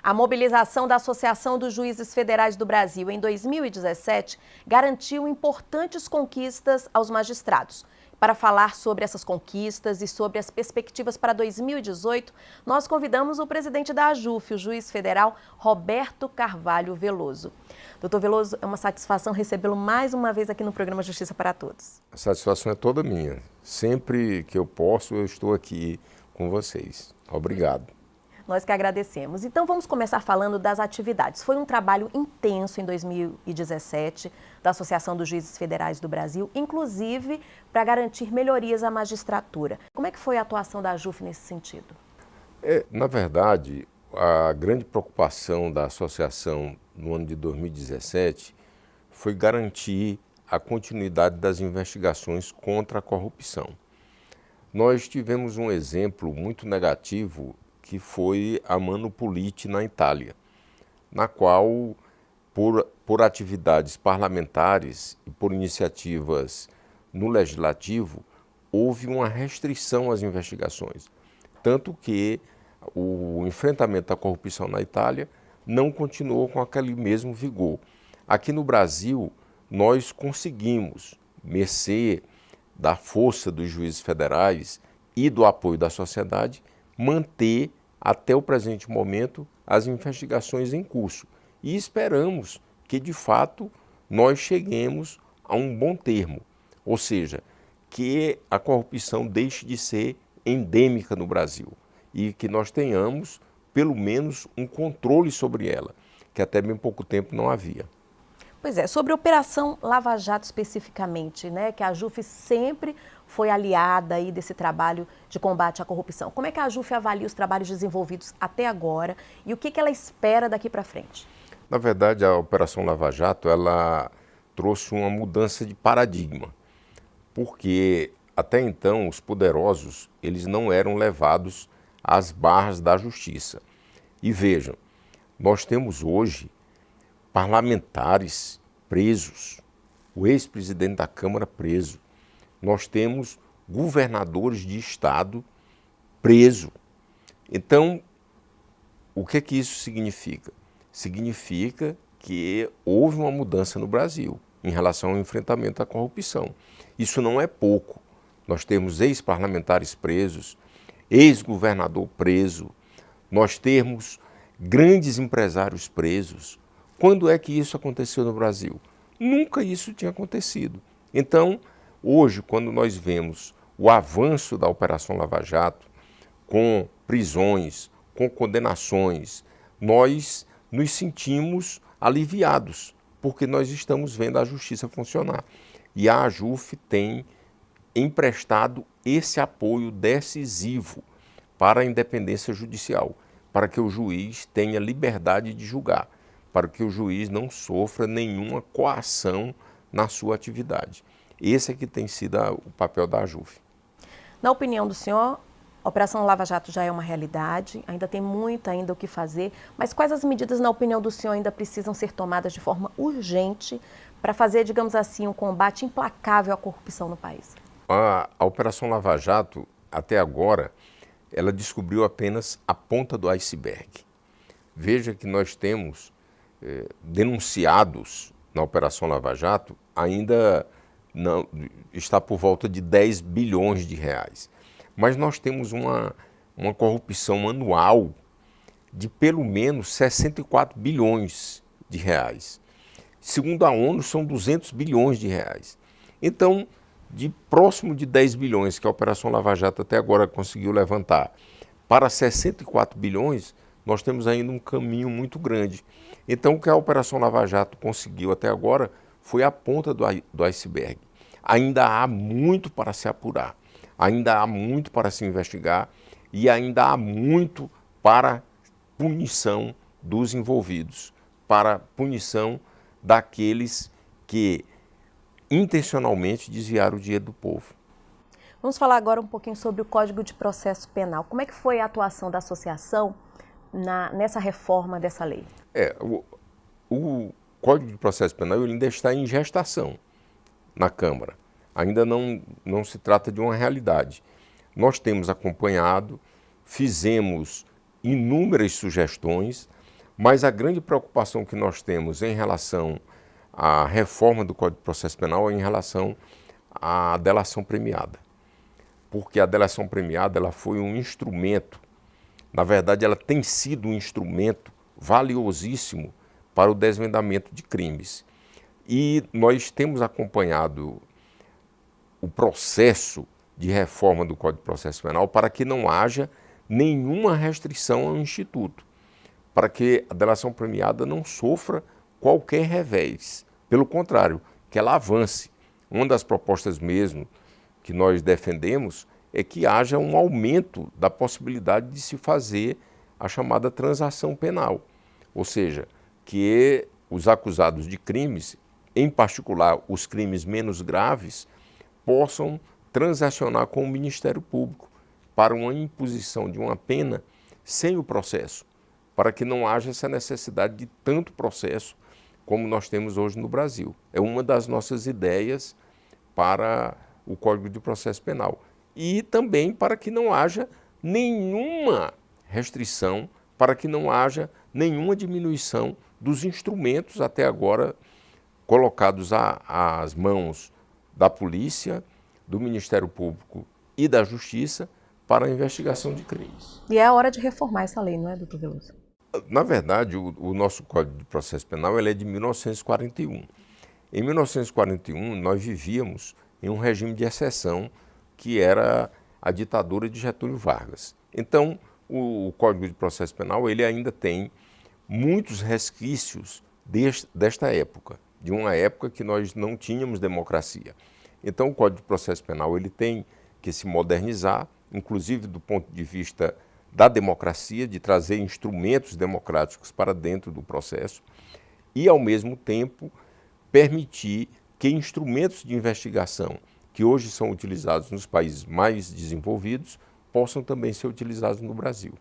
A mobilização da Associação dos Juízes Federais do Brasil em 2017 garantiu importantes conquistas aos magistrados. Para falar sobre essas conquistas e sobre as perspectivas para 2018, nós convidamos o presidente da AJUF, o juiz federal Roberto Carvalho Veloso. Doutor Veloso, é uma satisfação recebê-lo mais uma vez aqui no programa Justiça para Todos. A satisfação é toda minha. Sempre que eu posso, eu estou aqui com vocês. Obrigado. Nós que agradecemos. Então vamos começar falando das atividades. Foi um trabalho intenso em 2017 da Associação dos Juízes Federais do Brasil, inclusive para garantir melhorias à magistratura. Como é que foi a atuação da AJUF nesse sentido? Na verdade, a grande preocupação da associação no ano de 2017 foi garantir a continuidade das investigações contra a corrupção. Nós tivemos um exemplo muito negativo que foi a Mano Politi na Itália, na qual, por atividades parlamentares e por iniciativas no Legislativo, houve uma restrição às investigações. Tanto que o enfrentamento da corrupção na Itália não continuou com aquele mesmo vigor. Aqui no Brasil, nós conseguimos, mercê da força dos juízes federais e do apoio da sociedade, manter até o presente momento as investigações em curso. E esperamos que, de fato, nós cheguemos a um bom termo, ou seja, que a corrupção deixe de ser endêmica no Brasil e que nós tenhamos, pelo menos, um controle sobre ela, que até bem pouco tempo não havia. Pois é, sobre a Operação Lava Jato especificamente, né, que a AJUF sempre foi aliada aí desse trabalho de combate à corrupção. Como é que a AJUF avalia os trabalhos desenvolvidos até agora e o que ela espera daqui para frente? Na verdade, a Operação Lava Jato, ela trouxe uma mudança de paradigma, porque até então os poderosos, eles não eram levados às barras da justiça. E vejam, nós temos hoje parlamentares presos, o ex-presidente da Câmara preso, nós temos governadores de estado preso. Então, o que isso significa? Significa que houve uma mudança no Brasil em relação ao enfrentamento à corrupção. Isso não é pouco. Nós temos ex-parlamentares presos, ex-governador preso, nós temos grandes empresários presos. Quando é que isso aconteceu no Brasil? Nunca isso tinha acontecido. Então, hoje, quando nós vemos o avanço da Operação Lava Jato, com prisões, com condenações, nós nos sentimos aliviados, porque nós estamos vendo a justiça funcionar. E a AJUF tem emprestado esse apoio decisivo para a independência judicial, para que o juiz tenha liberdade de julgar, para que o juiz não sofra nenhuma coação na sua atividade. Esse é que tem sido o papel da AJUF. Na opinião do senhor, a Operação Lava Jato já é uma realidade, ainda tem muito ainda o que fazer, mas quais as medidas, na opinião do senhor, ainda precisam ser tomadas de forma urgente para fazer, digamos assim, um combate implacável à corrupção no país? A Operação Lava Jato, até agora, ela descobriu apenas a ponta do iceberg. Veja que nós temos denunciados na Operação Lava Jato ainda não, está por volta de 10 bilhões de reais. Mas nós temos uma corrupção anual de pelo menos 64 bilhões de reais. Segundo a ONU, são 200 bilhões de reais. Então, de próximo de 10 bilhões que a Operação Lava Jato até agora conseguiu levantar para 64 bilhões, nós temos ainda um caminho muito grande. Então, o que a Operação Lava Jato conseguiu até agora foi a ponta do iceberg. Ainda há muito para se apurar, ainda há muito para se investigar e ainda há muito para punição dos envolvidos, para punição daqueles que intencionalmente desviaram o dinheiro do povo. Vamos falar agora um pouquinho sobre o Código de Processo Penal. Como é que foi a atuação da associação nessa reforma dessa lei? O Código de Processo Penal ele ainda está em gestação na Câmara. Ainda não se trata de uma realidade. Nós temos acompanhado, fizemos inúmeras sugestões, Mas a grande preocupação que nós temos em relação à reforma do Código de Processo Penal é em relação à delação premiada. Porque a delação premiada ela foi um instrumento, na verdade ela tem sido um instrumento valiosíssimo para o desvendamento de crimes. E nós temos acompanhado o processo de reforma do Código de Processo Penal para que não haja nenhuma restrição ao Instituto, para que a delação premiada não sofra qualquer revés. Pelo contrário, que ela avance. Uma das propostas mesmo que nós defendemos é que haja um aumento da possibilidade de se fazer a chamada transação penal, ou seja, que os acusados de crimes, em particular os crimes menos graves, possam transacionar com o Ministério Público para uma imposição de uma pena sem o processo, para que não haja essa necessidade de tanto processo como nós temos hoje no Brasil. É uma das nossas ideias para o Código de Processo Penal. E também para que não haja nenhuma restrição, para que não haja nenhuma diminuição dos instrumentos até agora colocados às mãos da polícia, do Ministério Público e da Justiça para a investigação de crimes. E é a hora de reformar essa lei, não é, doutor Veloso? Na verdade, o nosso Código de Processo Penal ele é de 1941. Em 1941, nós vivíamos em um regime de exceção que era a ditadura de Getúlio Vargas. Então, o Código de Processo Penal ele ainda tem muitos resquícios desta época, de uma época que nós não tínhamos democracia. Então, o Código de Processo Penal ele tem que se modernizar, inclusive do ponto de vista da democracia, de trazer instrumentos democráticos para dentro do processo e, ao mesmo tempo, permitir que instrumentos de investigação que hoje são utilizados nos países mais desenvolvidos possam também ser utilizados no Brasil.